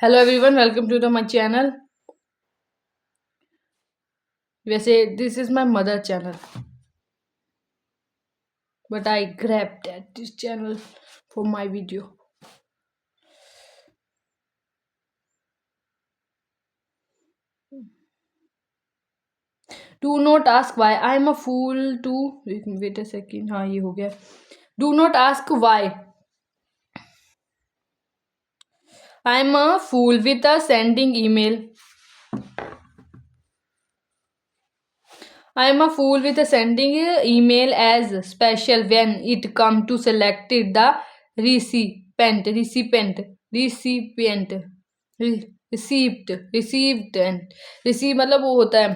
Hello everyone, welcome to the my channel. वैसे this is my mother channel, but I grabbed at this channel for my video. Do not ask why I am a fool to wait a second. हाँ, ये हो गया। Do not ask why I am a fool with a sending email. I am a fool with sending email as special when it come to selected the recipient received and receive मतलब वो होता है,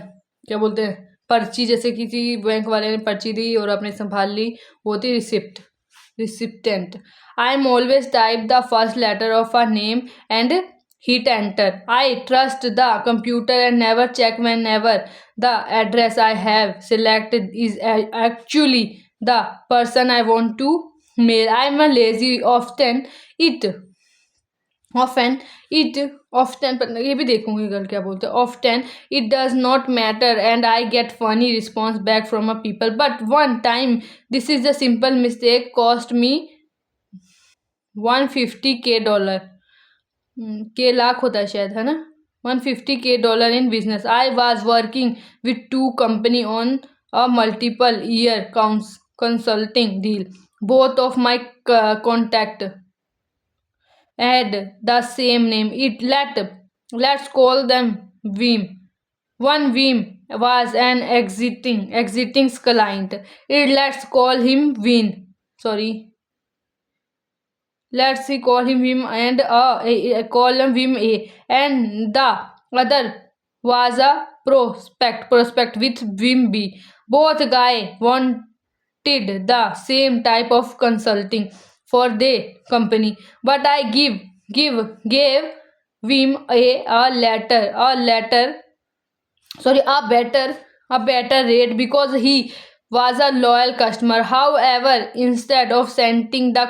क्या बोलते हैं, पर्ची। जैसे किसी बैंक वाले ने पर्ची दी और आपने संभाल ली, वो होती है recipient. I am always type the first letter of a name and hit enter. I trust the computer and never check whenever the address I have selected is actually the person I want to mail. I am a lazy often पर ये भी देखूंगी कल क्या बोलते हैं। often it does not matter and I get funny response back from a people, but one time this is a simple mistake cost me 150k के लाख होता है शायद, है ना। 150k in business. I was working with two company on a multiple year consulting deal. Both of my contact had the same name. Let's call them Vim. One Vim was an exiting client. Let's call him Vin. Sorry. Let's see call him Vim and call him Vim A. And the other was a prospect with Vim B. Both guy wanted the same type of consulting for their company, but I gave Vim a better rate because he was a loyal customer. However, instead of sending the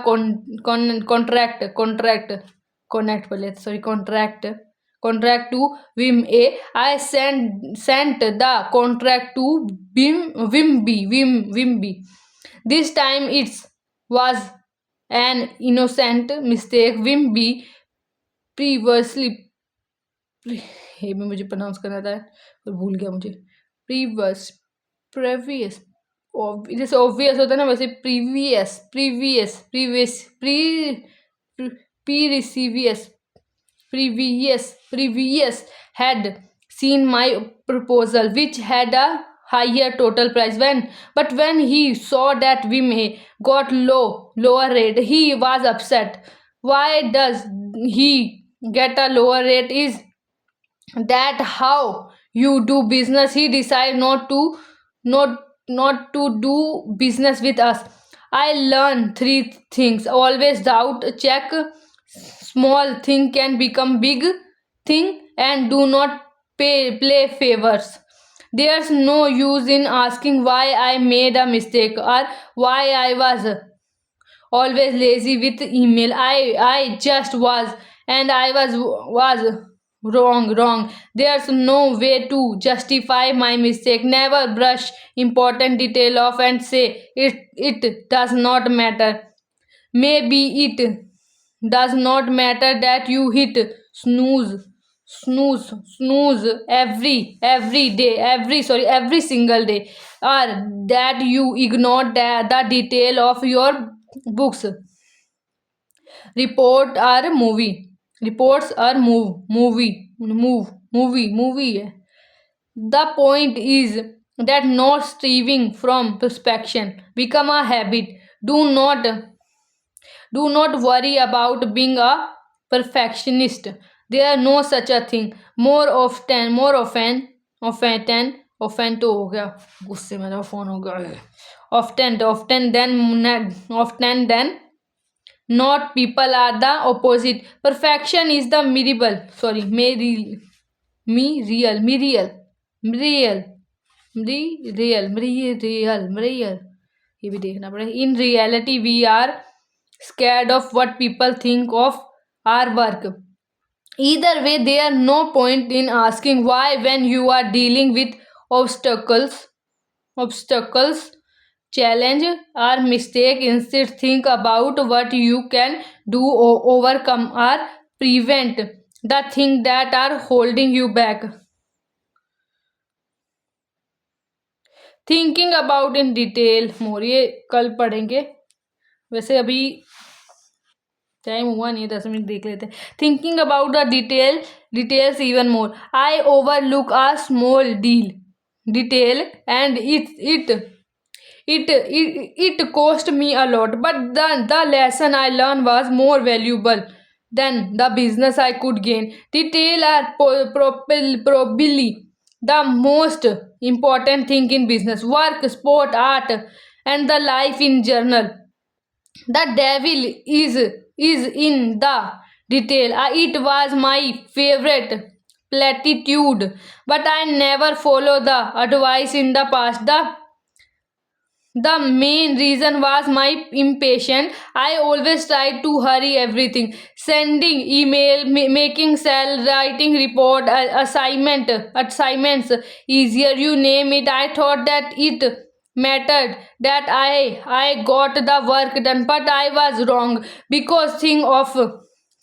contract to Vim A, I sent the contract to Vim B. This time it was an innocent mistake. Vim B previously ये भी मुझे pronounce करना था और भूल गया मुझे। Previous जैसे ऑब्वियस होता है ना, वैसे previous had seen my proposal which had a higher total price. When he saw that we may got lower rate, he was upset. Why does he get a lower rate? Is that how you do business? He decided not to do business with us. I learned three things: always doubt, check small thing can become big thing, and do not play favors. There's no use in asking why I made a mistake or why I was always lazy with email. I just was, and I was wrong. There's no way to justify my mistake. Never brush important detail off and say it does not matter. Maybe it does not matter that you hit snooze every single day, or that you ignore the detail of your books reports or movie है. The point is that not striving from perfection become a habit. Do not worry about being a perfectionist. There are no such a thing. Often तो हो गया, गुस्से में मेरा phone हो गया. Often then not, people are the opposite. Perfection is the real. ये भी देखना पड़ेगा. In reality, we are scared of what people think of our work. Either way, there no point in asking why when you are dealing with obstacles. Obstacles, challenge, or mistake. Instead, think about what you can do or overcome or prevent the thing that are holding you back. Thinking about in detail more, ये कल पढ़ेंगे। वैसे अभी time हुआ नहीं है, 10 minute देख लेते हैं। Thinking about the details even more, I overlook a small detail and it cost me a lot, but the lesson I learned was more valuable than the business I could gain. Detail are probably the most important thing in business, work, sport, art, and the life in general. The devil is in the detail. It was my favorite platitude, but I never follow the advice in the past. The main reason was my impatience. I always tried to hurry everything. Sending email, making sell, writing report, assignments, easier you name it. I thought that it mattered that I got the work done, but I was wrong because thing of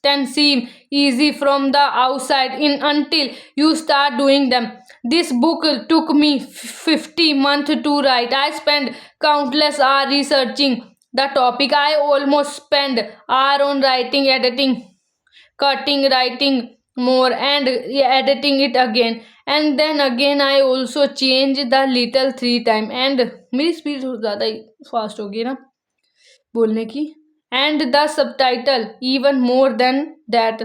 can seem easy from the outside in until you start doing them. This book took me 50 months to write. I spent countless hours researching the topic. I almost spent hour on writing, editing, cutting, writing more, and editing it again. And then again I also changed the little 3 times. And मेरी speed ज़्यादा ही fast होगी ना बोलने की. And the subtitle even more than that.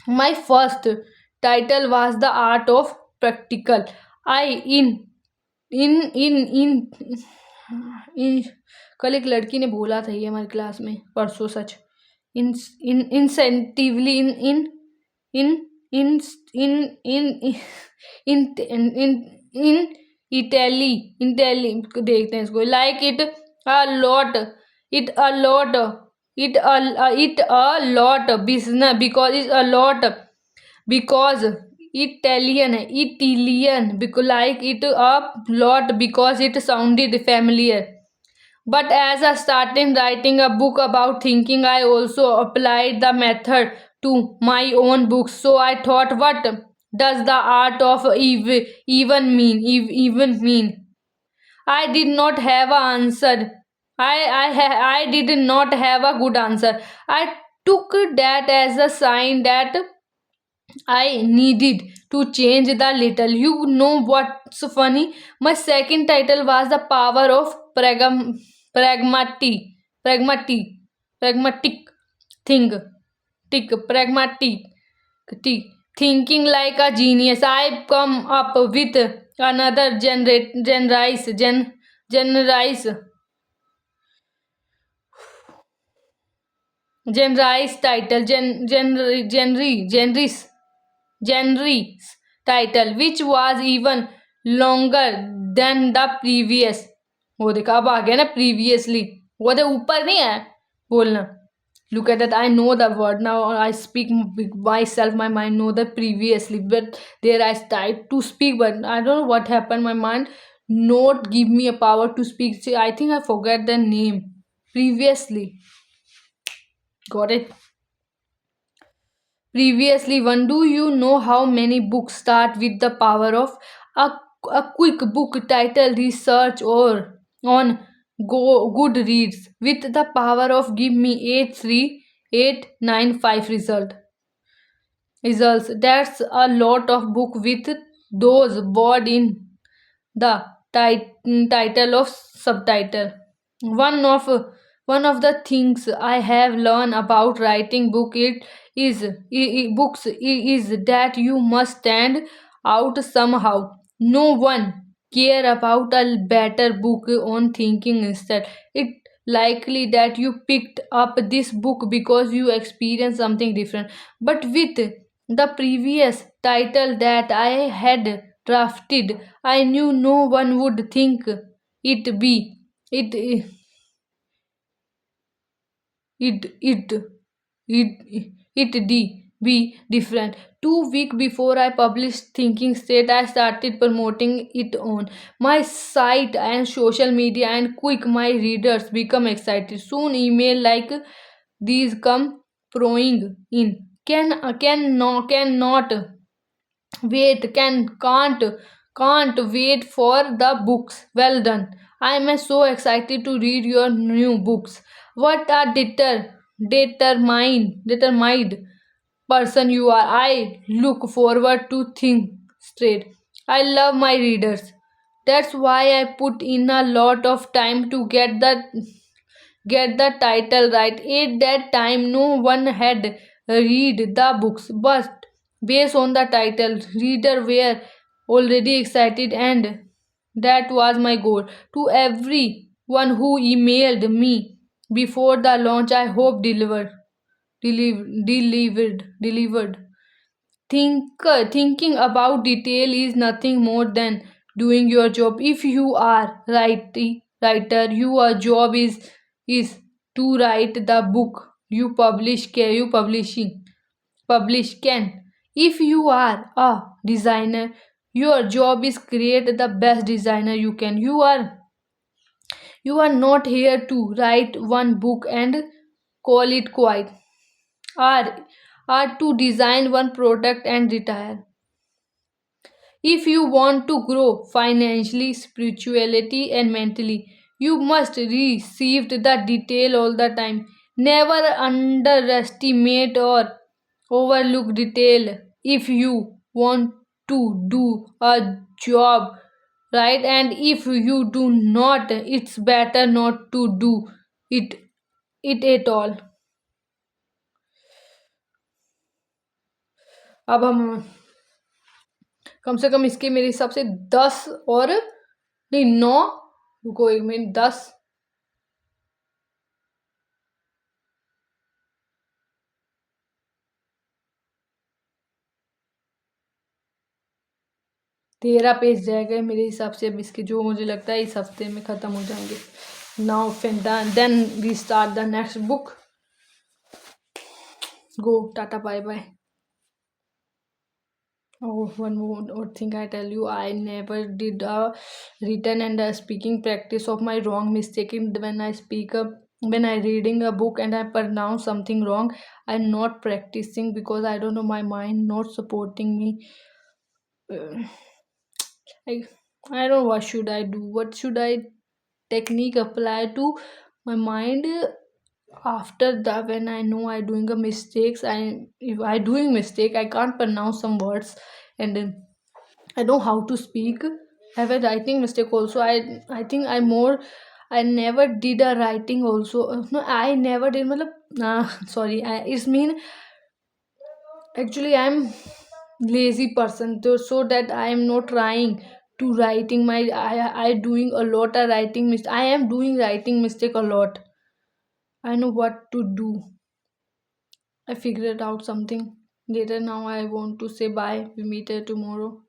My first title was The Art of Practical. I इन कल एक लड़की ने बोला था ये हमारी क्लास में परसों, सच. इन इन इंसेंटिवली इन इन इन इन इन इन इन इटैली इंटेली देखते हैं इसको. Like it a lot, it a lot, it a lot business because it's a lot, because Italian because like it a lot because it sounded familiar. But as I started writing a book about thinking, I also applied the method to my own books. So I thought, what does the art of even mean? I did not have an answer. I did not have a good answer. I took that as a sign that I needed to change the little. You know what's funny? My second title was The Power of Pragmatic. Pragmatic. Pragmatic thing. Pragmatic. Thinking like a genius. I come up with another generalized title, genres title, which was even longer than the previous. वो देखा अब आ गया ना previously, वो तो ऊपर नहीं है बोलना. Look at that, I know the word now. I speak myself, my mind know the previously, but there I tried to speak, but I don't know what happened. My mind not give me a power to speak. See, I think I forgot the name. Previously, got it. Previously one. Do you know how many books start with the power of a, a quick book title research or on Goodreads with the power of give me 83895 results? That's a lot of book with those board in the title of subtitle. One of the things I have learned about writing books is that you must stand out somehow. No one care about a better book on thinking. Instead, it likely that you picked up this book because you experienced something different. But with the previous title that I had drafted, I knew no one would think it be it it it it it be different. 2 weeks before I published Thinking Straight, I started promoting it on my site and social media, and quick my readers become excited. Soon email like these come pouring in. Cannot wait, can't wait for the books. Well done. I am so excited to read your new books. What a determined person you are. I look forward to think straight. I love my readers. That's why I put in a lot of time to get the title right. At that time, no one had read the books, but based on the title, reader were already excited, and that was my goal. To everyone who emailed me before the launch, I hope delivered. Thinking about detail is nothing more than doing your job. If you are writer, your job is to write the book you publish can. If you are a designer, your job is create the best designer you can. You are not here to write one book and call it quite, or to design one product and retire. If you want to grow financially, spirituality, and mentally, you must receive the detail all the time. Never underestimate or overlook detail. If you want to do a job right, and if you do not, it's better not to do it at all. अब हम कम से कम इसके मेरे हिसाब से 10 और नहीं 9, रुको 1 मिनट, 10, 13 पेज रह गए मेरे हिसाब से। अब इसके जो मुझे लगता है इस हफ्ते में ख़त्म हो जाएंगे। Now then we start the next book. Go, tata, bye bye. Oh, one more thing I tell you, I never did a written and a speaking practice of my wrong mistaking when I speak up. When I reading a book and I pronounce something wrong, I'm not practicing because I don't know, my mind not supporting me. Uh, I I don't know what should I do. What should I technique apply to my mind after that when I know I doing a mistakes. If I doing mistake, I can't pronounce some words, and then I know how to speak. I have a writing mistake also. I never did a writing also. No, I never did. मतलब, sorry. It's mean actually I'm lazy person. So that I am not trying to writing my. I doing a lot of writing mistake. I am doing writing mistake a lot. I know what to do. I figured out something later. Now I want to say bye. We meet tomorrow.